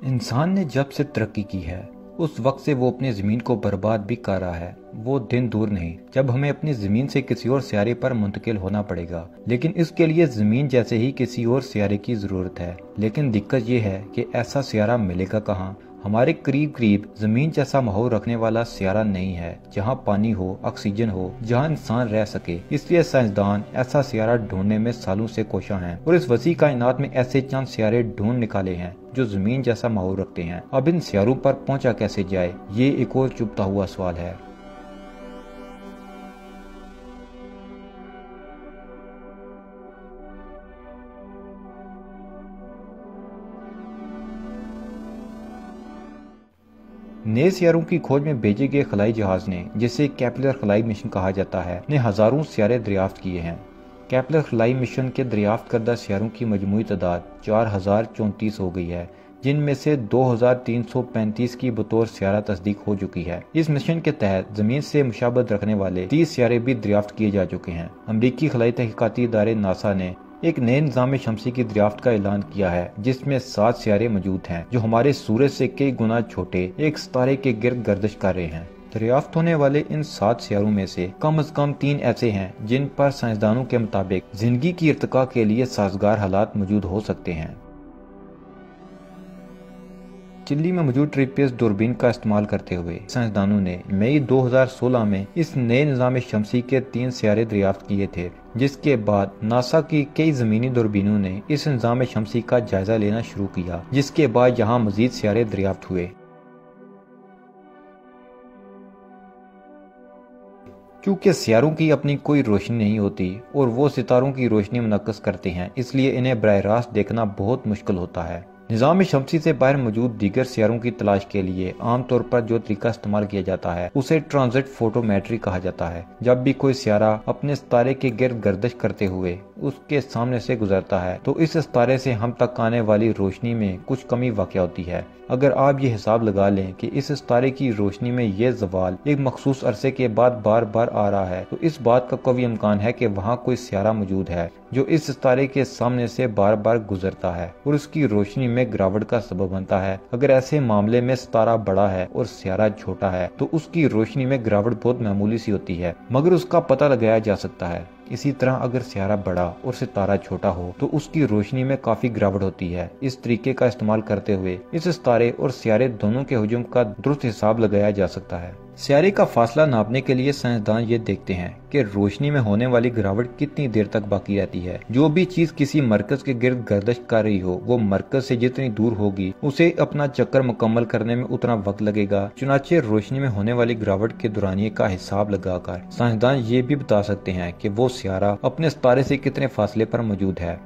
इंसान ने जब से तरक्की की है उस वक्त से वो अपनी जमीन को बर्बाद भी कर रहा है। वो दिन दूर नहीं जब हमें अपनी जमीन से किसी और सियारे पर मुंतकिल होना पड़ेगा, लेकिन इसके लिए जमीन जैसे ही किसी और सियारे की जरूरत है। लेकिन दिक्कत ये है कि ऐसा सियारा मिलेगा कहाँ। हमारे करीब करीब जमीन जैसा माहौल रखने वाला सियारा नहीं है जहाँ पानी हो, ऑक्सीजन हो, जहाँ इंसान रह सके। इसलिए साइंसदान ऐसा सियारा ढूंढने में सालों से कोशा हैं और इस वसी कायनात में ऐसे चंद सियारे ढूंढ निकाले हैं जो जमीन जैसा माहौल रखते हैं। अब इन सियारों पर पहुंचा कैसे जाए, ये एक और चुभता हुआ सवाल है। नए सियारों की खोज में भेजे गए खलाई जहाज ने, जिसे केपलर खलाई मिशन कहा जाता है, ने हजारों सियारे दरियाफ्त किए हैं। केपलर खलाई मिशन के दरियाफ्त करदा सियारों की मजमूई तादाद 4034 हो गई है, जिनमें से 2335 की बतौर सियारा तस्दीक हो चुकी है। इस मिशन के तहत जमीन से मुशाबत रखने वाले 30 सियारे भी दरियाफ्त किए जा चुके हैं। अमरीकी खलाई तहकीकाती इदारे नासा ने एक नए निज़ाम शमसी की दरियाफ्त का ऐलान किया है, जिसमें 7 सियारे मौजूद हैं जो हमारे सूरज से कई गुना छोटे एक सितारे के गिर्द गर्दिश कर रहे हैं। दरियाफ्त होने वाले इन 7 सियारों में से कम 3 ऐसे हैं जिन पर साइंसदानों के मुताबिक जिंदगी की इर्तिका के लिए साजगार हालात मौजूद हो सकते हैं। चिली में मौजूद ट्रिपियस दूरबीन का इस्तेमाल करते हुए साइंसदानों ने मई 2016 में इस नए निज़ाम शमसी के 3 सियारे दरियाफ्त किए थे, जिसके बाद नासा की कई जमीनी दूरबीनों ने इस निज़ाम शमसी का जायजा लेना शुरू किया, जिसके बाद यहाँ मजीद सियारे दरियाफ्त हुए। क्योंकि सियारों की अपनी कोई रोशनी नहीं होती और वो सितारों की रोशनी मुनक्कस करते हैं, इसलिए इन्हें बराह रास्त देखना बहुत मुश्किल होता है। निज़ाम शमसी से बाहर मौजूद दीगर सियारों की तलाश के लिए आमतौर पर जो तरीका इस्तेमाल किया जाता है उसे ट्रांजिट फोटोमेट्री कहा जाता है। जब भी कोई सियारा अपने सितारे के गिर्द गर्दिश करते हुए उसके सामने से गुजरता है तो इस सितारे से हम तक आने वाली रोशनी में कुछ कमी वाक़या होती है। अगर आप ये हिसाब लगा लें कि इस सितारे की रोशनी में ये जवाल एक मखसूस अरसे के बाद बार बार आ रहा है, तो इस बात का कवी इम्कान है कि वहाँ कोई सियारा मौजूद है जो इस सितारे के सामने से बार बार गुजरता है और उसकी रोशनी में गिरावट का सबब बनता है। अगर ऐसे मामले में सितारा बड़ा है और सियारा छोटा है तो उसकी रोशनी में गिरावट बहुत मामूली सी होती है, मगर उसका पता लगाया जा सकता है। इसी तरह अगर सियारा बड़ा और सितारा छोटा हो तो उसकी रोशनी में काफी गिरावट होती है। इस तरीके का इस्तेमाल करते हुए इस सितारे और सियारे दोनों के हुजूम का दुरुस्त हिसाब लगाया जा सकता है। सियारे का फासला नापने के लिए साइंसदान ये देखते हैं कि रोशनी में होने वाली गिरावट कितनी देर तक बाकी रहती है। जो भी चीज किसी मरकज के गिर्द गर्दिश कर रही हो वो मरकज से जितनी दूर होगी उसे अपना चक्कर मुकम्मल करने में उतना वक्त लगेगा। चुनाचे रोशनी में होने वाली गिरावट के दौरानिये का हिसाब लगाकर साइंसदान ये भी बता सकते हैं कि वो सियारा अपने सितारे से कितने फासले पर मौजूद है।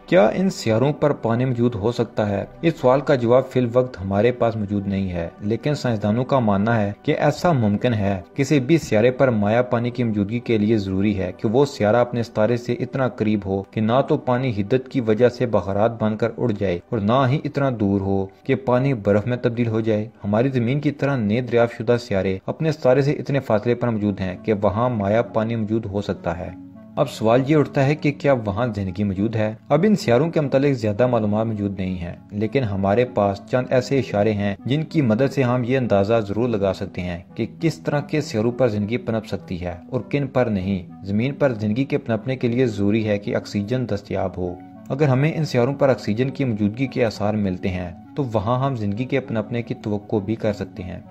क्या इन सियारों पर पानी मौजूद हो सकता है? इस सवाल का जवाब फिल वक्त हमारे पास मौजूद नहीं है, लेकिन साइंसदानों का मानना है कि ऐसा मुमकिन है। किसी भी सियारे पर माया पानी की मौजूदगी के लिए जरूरी है कि वो सियारा अपने सितारे से इतना करीब हो कि ना तो पानी हिद्दत की वजह से बखरात बनकर उड़ जाए और ना ही इतना दूर हो कि पानी बर्फ में तब्दील हो जाए। हमारी जमीन की तरह नए दरियाफ्त शुदा सियारे अपने सितारे से इतने फासले पर मौजूद हैं कि वहाँ माया पानी मौजूद हो सकता है। अब सवाल ये उठता है कि क्या वहाँ जिंदगी मौजूद है? अब इन सियारों के मुतालिक ज्यादा मालूमात मौजूद नहीं है, लेकिन हमारे पास चंद ऐसे इशारे हैं जिनकी मदद से हम ये अंदाजा जरूर लगा सकते हैं कि किस तरह के सियारों पर जिंदगी पनप सकती है और किन पर नहीं। जमीन पर जिंदगी के पनपने के लिए जरूरी है कि ऑक्सीजन दस्तयाब हो। अगर हमें इन सियारों पर ऑक्सीजन की मौजूदगी के आसार मिलते हैं तो वहाँ हम जिंदगी के पनपने की तवक्को भी कर सकते हैं।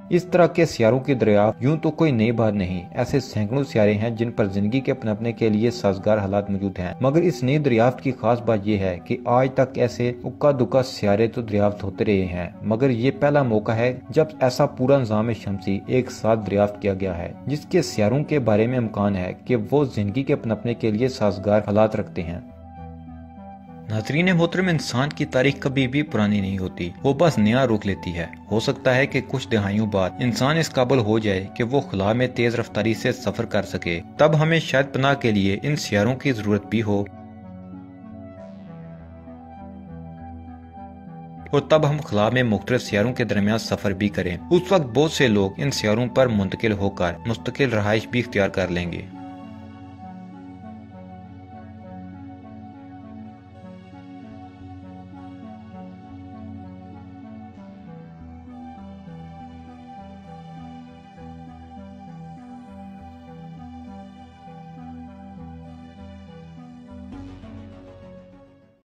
इस तरह के सियारों की दरियाफ्त यूं तो कोई नई बात नहीं। ऐसे सैकड़ों सियारे हैं जिन पर जिंदगी के पनपने के लिए साजगार हालात मौजूद हैं, मगर इस नई दरियाफ्त की खास बात यह है कि आज तक ऐसे उक्का दुक्का सियारे तो दरियाफ्त होते रहे हैं, मगर ये पहला मौका है जब ऐसा पूरा निज़ाम शमसी एक साथ दरियाफ्त किया गया है जिसके सियारों के बारे में इम्कान है कि वो जिंदगी के पनपने के लिए साजगार हालात रखते हैं। नाज़रीन मोहतरम, इंसान की तारीख कभी भी पुरानी नहीं होती, वो बस नया रुख लेती है। हो सकता है कि कुछ दहाइयों बाद इंसान इस काबिल हो जाए कि वो खुला में तेज रफ्तारी से सफर कर सके, तब हमें शायद पनाह के लिए इन सियारों की जरूरत भी हो और तब हम खुला में मुख्तलिफ सियारों के दरमियान सफर भी करें। उस वक्त बहुत से लोग इन सियारों पर मुंतकिल होकर मुस्तकिल रहाइश भी इख्तियार कर लेंगे।